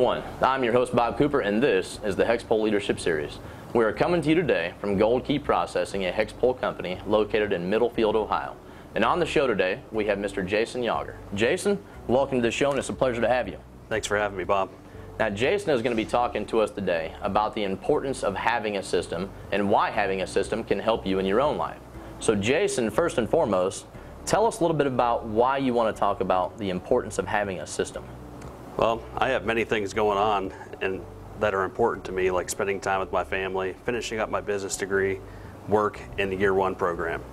everyone, I'm your host Bob Cooper, and this is the HEXPOL Leadership Series. We are coming to you today from Gold Key Processing, a HEXPOL company located in Middlefield, Ohio. And on the show today, we have Mr. Jason Yauger. Jason, welcome to the show, and it's a pleasure to have you. Thanks for having me, Bob. Now, Jason is going to be talking to us today about the importance of having a system and why having a system can help you in your own life. So Jason, first and foremost, tell us a little bit about why you want to talk about the importance of having a system. Well, I have many things going on and that are important to me, like spending time with my family, finishing up my business degree, work, and the Year 1 program.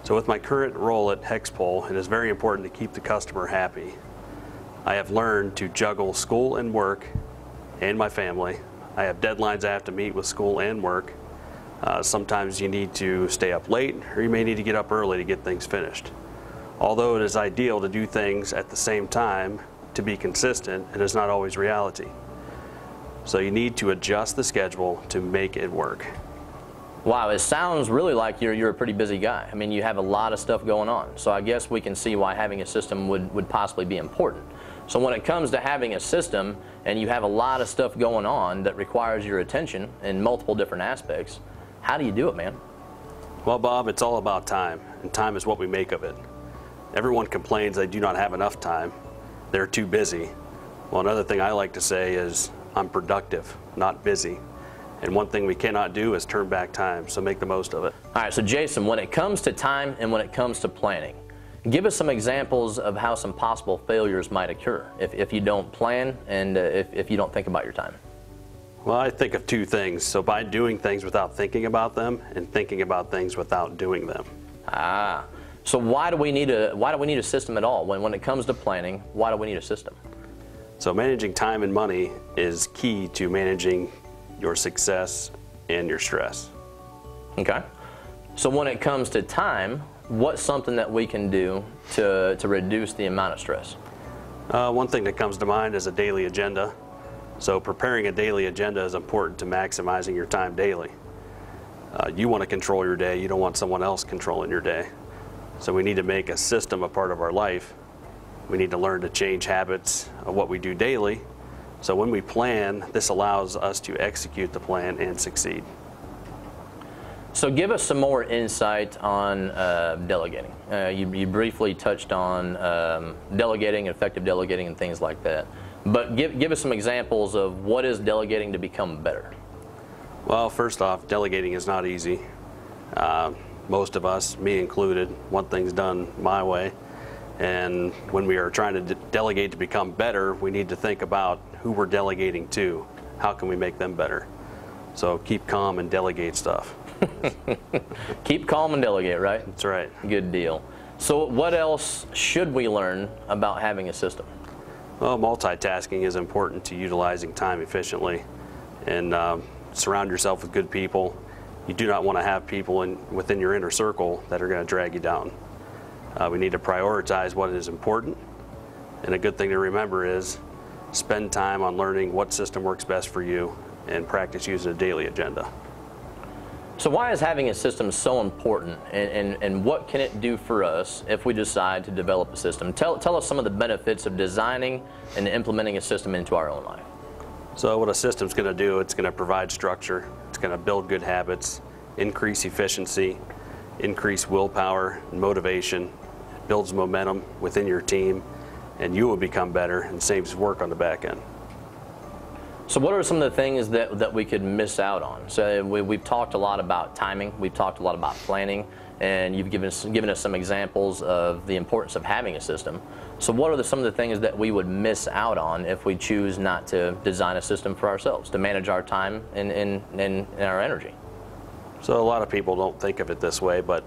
So with my current role at HEXPOL, it is very important to keep the customer happy. I have learned to juggle school and work and my family. I have deadlines I have to meet with school and work. Sometimes you need to stay up late, or you may need to get up early to get things finished. Although it is ideal to do things at the same time to be consistent, it is not always reality. So you need to adjust the schedule to make it work. Wow, it sounds really like you're a pretty busy guy. I mean, you have a lot of stuff going on. So I guess we can see why having a system would possibly be important. So when it comes to having a system and you have a lot of stuff going on that requires your attention in multiple different aspects, how do you do it, man? Well, Bob, it's all about time, and time is what we make of it. Everyone complains they do not have enough time. They're too busy. Well, another thing I like to say is I'm productive, not busy. And one thing we cannot do is turn back time, so make the most of it. All right, so Jason, when it comes to time and when it comes to planning, give us some examples of how some possible failures might occur if you don't plan and if you don't think about your time. Well, I think of two things. So by doing things without thinking about them and thinking about things without doing them. So why do we need a system at all? When it comes to planning, why do we need a system? So managing time and money is key to managing your success and your stress. Okay. So when it comes to time, what's something that we can do to reduce the amount of stress? One thing that comes to mind is a daily agenda. So preparing a daily agenda is important to maximizing your time daily. You want to control your day. You don't want someone else controlling your day. So we need to make a system a part of our life. We need to learn to change habits of what we do daily. So when we plan, this allows us to execute the plan and succeed. So give us some more insight on delegating. You briefly touched on delegating, effective delegating, and things like that. But give us some examples of what is delegating to become better. Well, first off, delegating is not easy. Most of us, me included, want things done my way. And when we are trying to delegate to become better, we need to think about who we're delegating to. How can we make them better? So keep calm and delegate stuff. Keep calm and delegate, right? That's right. Good deal. So what else should we learn about having a system? Well, multitasking is important to utilizing time efficiently, and surround yourself with good people. You do not want to have people within your inner circle that are going to drag you down. We need to prioritize what is important, and a good thing to remember is spend time on learning what system works best for you and practice using a daily agenda. So why is having a system so important, and what can it do for us if we decide to develop a system? Tell us some of the benefits of designing and implementing a system into our own life. So what a system's going to do, it's going to provide structure, it's going to build good habits, increase efficiency, increase willpower and motivation, it builds momentum within your team, and you will become better and saves work on the back end. So what are some of the things that we could miss out on? So we've talked a lot about timing, we've talked a lot about planning, and you've given us some examples of the importance of having a system. So what are some of the things that we would miss out on if we choose not to design a system for ourselves, to manage our time and our energy? So a lot of people don't think of it this way, but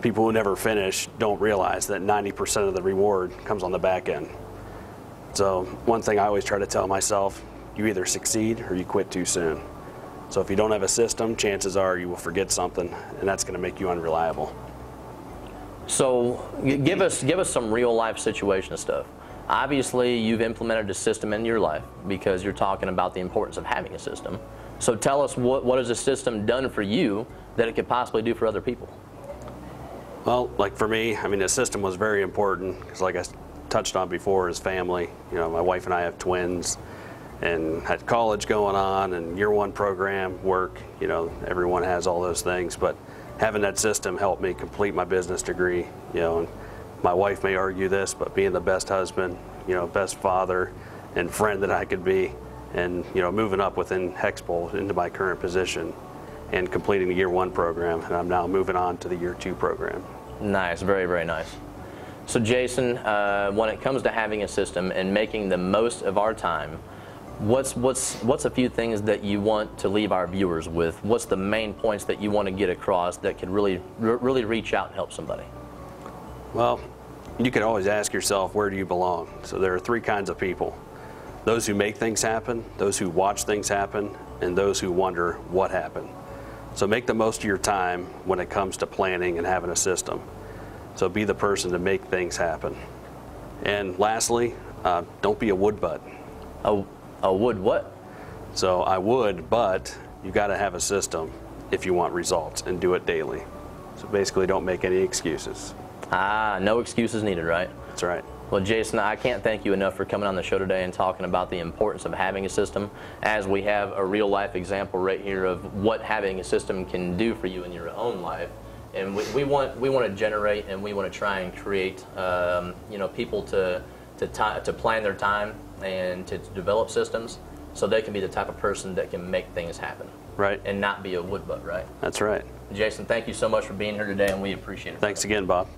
people who never finish don't realize that 90% of the reward comes on the back end. So one thing I always try to tell myself, you either succeed or you quit too soon. So if you don't have a system, chances are you will forget something, and that's going to make you unreliable. So give us some real life situation stuff. Obviously, you've implemented a system in your life because you're talking about the importance of having a system. So tell us what has a system done for you that it could possibly do for other people? Well, like for me, I mean, the system was very important because, like I touched on before, is family. You know, my wife and I have twins, and had college going on and year one program, work, you know, everyone has all those things, but having that system helped me complete my business degree, you know, and my wife may argue this, but being the best husband, you know, best father and friend that I could be, and, you know, moving up within HEXPOL into my current position and completing the year one program, and I'm now moving on to the year two program. Nice, very, very nice. So Jason, when it comes to having a system and making the most of our time, what's a few things that you want to leave our viewers with? What's the main points that you want to get across that could really reach out and help somebody? Well, you can always ask yourself, where do you belong? So there are three kinds of people: those who make things happen, those who watch things happen, and those who wonder what happened. So make the most of your time when it comes to planning and having a system. So be the person to make things happen. And lastly, don't be a would but. A would what? So I would, but you got to have a system if you want results, and do it daily. So basically, don't make any excuses. No excuses needed, right? That's right. Well, Jason, I can't thank you enough for coming on the show today and talking about the importance of having a system, as we have a real life example right here of what having a system can do for you in your own life. And we want to generate, and we want to try and create you know, people to plan their time and to develop systems so they can be the type of person that can make things happen. Right. And not be a would but, right? That's right. Jason, thank you so much for being here today, and we appreciate it. Thanks again, Bob.